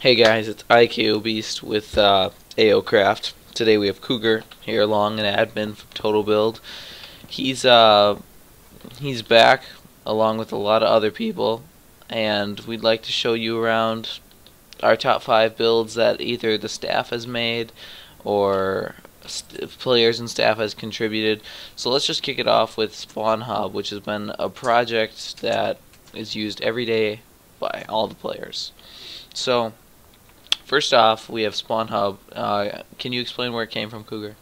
Hey guys, it's IKO with AOCraft. Today we have Cougar here along, an admin from TotalBuild. He's back along with a lot of other people, and we'd like to show you around our top 5 builds that either the staff has made or players and staff has contributed. So let's just kick it off with Spawn Hub, which has been a project that is used every day by all the players. So first off, we have Spawn Hub. Can you explain where it came from, Cougar?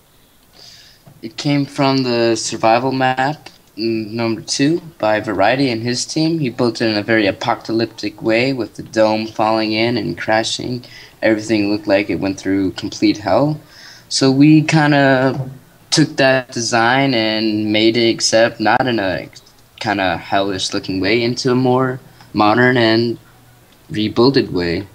It came from the survival map number 2 by Variety and his team. He built it in a very apocalyptic way with the dome falling in and crashing. Everything looked like it went through complete hell. So we kind of took that design and made it, except not in a kind of hellish looking way, into a more modern and rebuilded way.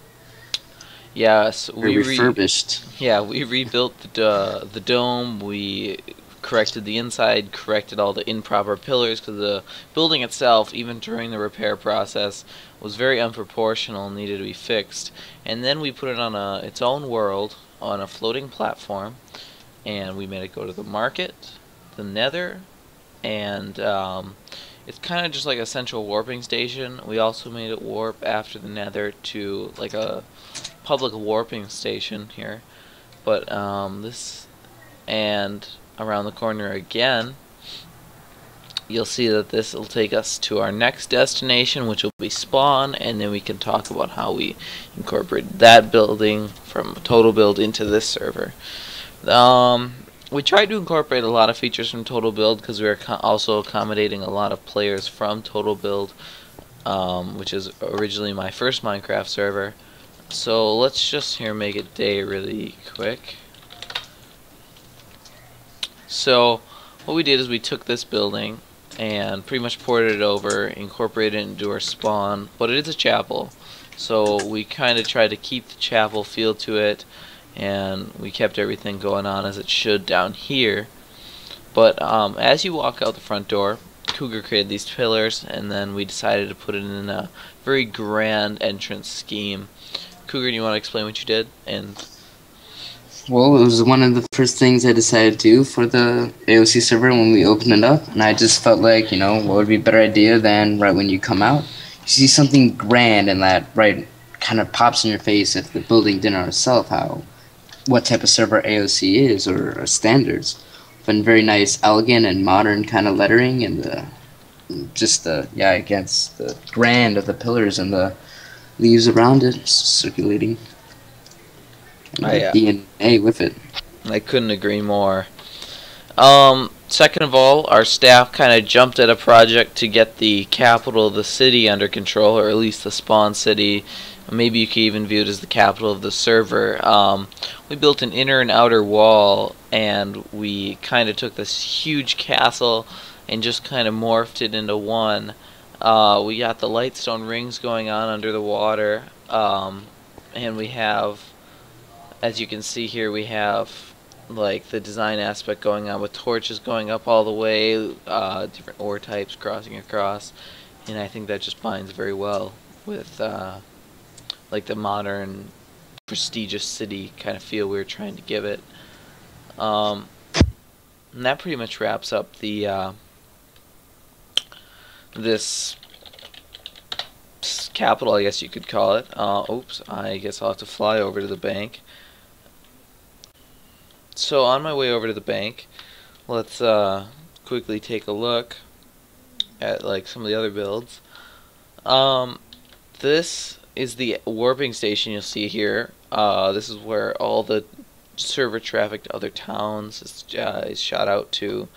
Yes, we refurbished. We rebuilt the dome. We corrected the inside, corrected all the improper pillars, because the building itself, even during the repair process, was very unproportional and needed to be fixed. And then we put it on its own world on a floating platform, and we made it go to the market, the nether, and it's kind of just like a central warping station. We also made it warp after the nether to like a public warping station here. But this, and around the corner again, you'll see that this will take us to our next destination, which will be Spawn, and then we can talk about how we incorporate that building from TotalBuild into this server. We tried to incorporate a lot of features from TotalBuild because we are also accommodating a lot of players from TotalBuild, which is originally my first Minecraft server. So let's just make it day really quick. So what we did is we took this building and pretty much ported it over, incorporated it into our spawn, but it is a chapel, so we kind of tried to keep the chapel feel to it, and we kept everything going on as it should down here. But as you walk out the front door, Cougar created these pillars, and then we decided to put it in a very grand entrance scheme. Cougar, do you want to explain what you did? Well, it was one of the first things I decided to do for the AOC server when we opened it up, and I just felt like, what would be a better idea than right when you come out, you see something grand, and that right kind of pops in your face if the building didn't know itself what type of server AOC is or standards. But very nice, elegant, and modern kind of lettering, and the grand of the pillars and the leaves around it circulating. DNA with it. I couldn't agree more. Second of all, our staff kind of jumped at a project to get the capital of the city under control, or at least the spawn city. Maybe you could even view it as the capital of the server. We built an inner and outer wall, and we kind of took this huge castle and just kind of morphed it into one. We got the lightstone rings going on under the water, and we have, as you can see here, we have like the design aspect going on with torches going up all the way, different ore types crossing across, and I think that just binds very well with like the modern prestigious city kind of feel we were trying to give it. And that pretty much wraps up the this capital, I guess you could call it. Oops, I guess I'll have to fly over to the bank. So on my way over to the bank, let's quickly take a look at like some of the other builds. This is the warping station you'll see here. This is where all the server traffic to other towns is shot out to.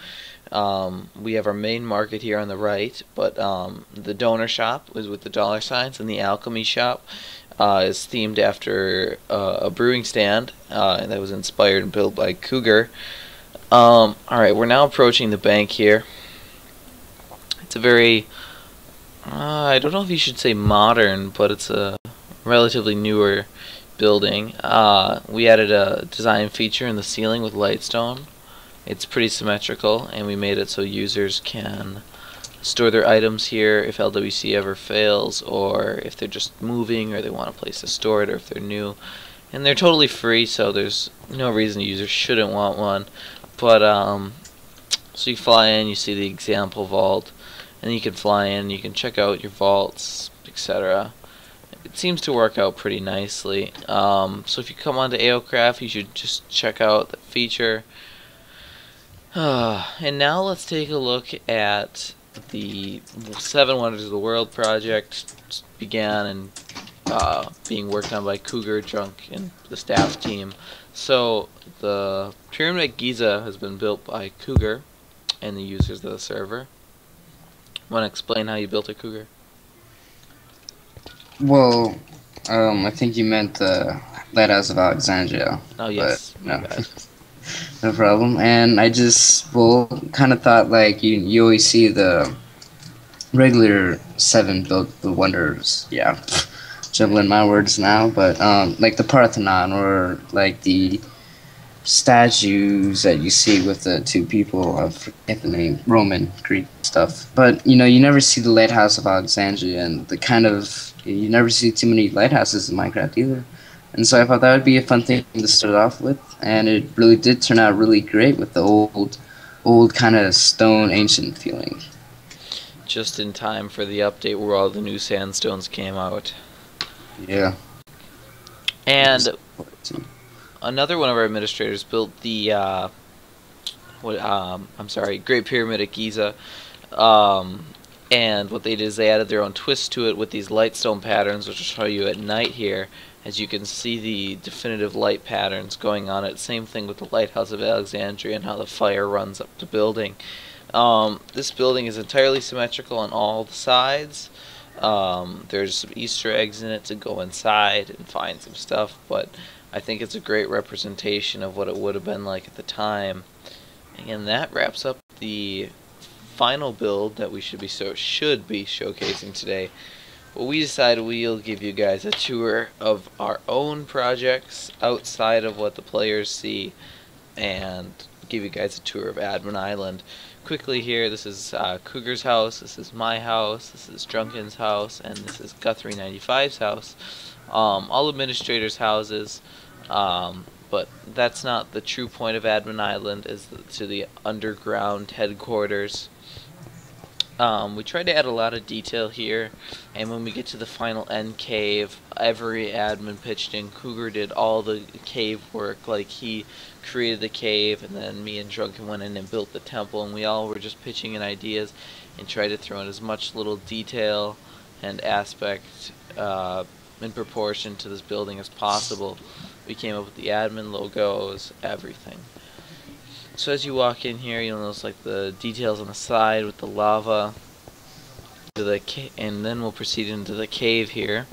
We have our main market here on the right, but the donor shop is with the dollar signs, and the alchemy shop is themed after a brewing stand, and that was inspired and built by Cougar. Alright, we're now approaching the bank here. It's a very, I don't know if you should say modern, but it's a relatively newer building. We added a design feature in the ceiling with lightstone. It's pretty symmetrical, and we made it so users can store their items here if LWC ever fails, or if they're just moving, or they want a place to store it, or if they're new. And they're totally free, so there's no reason users shouldn't want one. But so you fly in, you see the example vault, and you can fly in, you can check out your vaults, etc. It seems to work out pretty nicely. So if you come onto AOCraft, you should just check out the feature. And now let's take a look at the 7 Wonders of the World project. Began and being worked on by Cougar, Drunk, and the staff team. So the Pyramid at Giza has been built by Cougar and the users of the server. Want to explain how you built a Cougar? Well, I think you meant the Lighthouse of Alexandria. Oh yes, no. No problem. And I just, kind of thought like you always see the regular 7 built the wonders. Yeah, jumbling my words now, but like the Parthenon or like the statues that you see with the 2 people, I forget the name, Roman, Greek stuff. But you never see the Lighthouse of Alexandria, and you never see too many lighthouses in Minecraft either. And so I thought that would be a fun thing to start off with, and it really did turn out really great with the old kind of stone ancient feeling. Just in time for the update where all the new sandstones came out. Yeah. And another one of our administrators built the Great Pyramid at Giza. And what they did is they added their own twist to it with these lightstone patterns, which I'll show you at night here. As you can see the definitive light patterns going on it. Same thing with the Lighthouse of Alexandria and how the fire runs up the building. This building is entirely symmetrical on all the sides. There's some Easter eggs in it to go inside and find some stuff, but I think it's a great representation of what it would have been like at the time. And that wraps up the final build that we should be showcasing today. But we decided we'll give you guys a tour of our own projects outside of what the players see, and give you guys a tour of Admin Island. Quickly here, this is Cougar's house, this is my house, this is Drunken's house, and this is Guthrie95's house. All administrators' houses, but that's not the true point of Admin Island, is to the underground headquarters. We tried to add a lot of detail here, and when we get to the final end cave, every admin pitched in. Cougar did all the cave work, like he created the cave, and then me and Drunken went in and built the temple, and we all were just pitching in ideas and tried to throw in as much little detail and aspect in proportion to this building as possible. We came up with the admin logos, everything. So as you walk in here, you'll notice like the details on the side with the lava, and then we'll proceed into the cave here.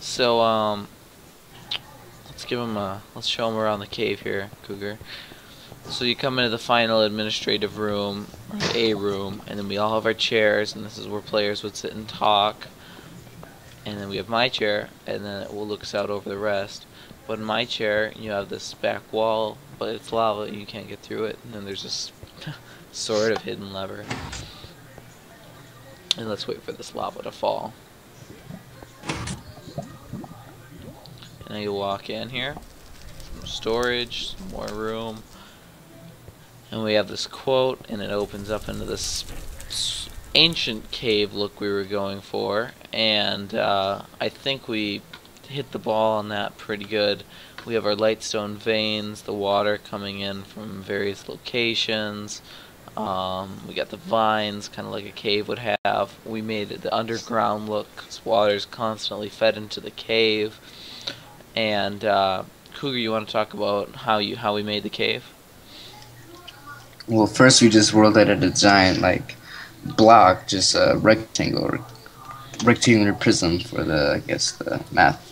So let's show him around the cave here, Cougar. So you come into the final administrative room, or A room, and then we all have our chairs, and this is where players would sit and talk. And then we have my chair, and then it will look us out over the rest. But in my chair, you have this back wall, but it's lava, you can't get through it. And then there's this sort of hidden lever. And let's wait for this lava to fall. And now you walk in here. Some storage, some more room. And we have this quote, and it opens up into this ancient cave look we were going for. And I think we hit the ball on that pretty good. We have our lightstone veins, the water coming in from various locations. We got the vines, kind of like a cave would have. We made it the underground look, because water's constantly fed into the cave. And Cougar, you want to talk about how we made the cave? Well, first we just rolled it at a giant block, just a rectangular prism for the math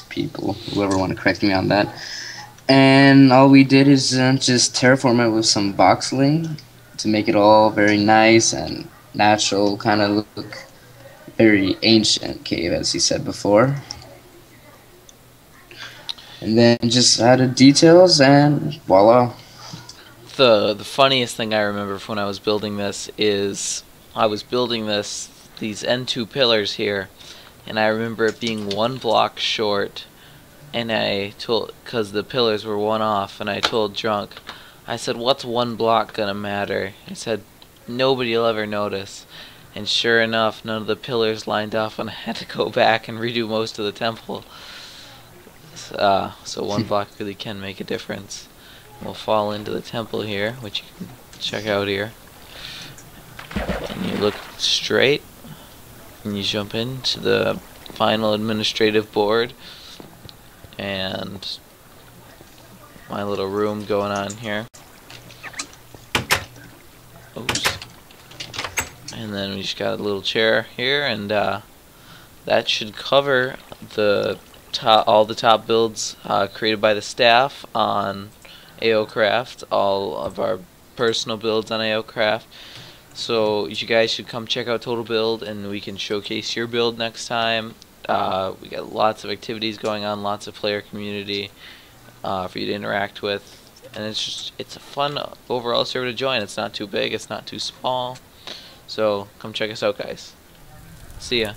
people, whoever want to correct me on that. And all we did is just terraform it with some voxeling to make it all very nice and natural, kind of look very ancient cave, as he said before. And then just added details, and voila. The funniest thing I remember from when I was building this is I was building these N2 pillars here, and I remember it being 1 block short, and I told, because the pillars were one off, and I told Drunk, I said, what's 1 block gonna matter? I said, nobody will ever notice. And sure enough, none of the pillars lined up, and I had to go back and redo most of the temple. So 1 block really can make a difference. We'll fall into the temple here, which you can check out here. And you look straight, and you jump into the final administrative board, and my little room going on here. Oops. And then we just got a little chair here, and that should cover all the top builds created by the staff on AOCraft, all of our personal builds on AOCraft. So you guys should come check out TotalBuild, and we can showcase your build next time. We got lots of activities going on, lots of player community for you to interact with, and it's a fun overall server to join. It's not too big, it's not too small. So come check us out, guys. See ya.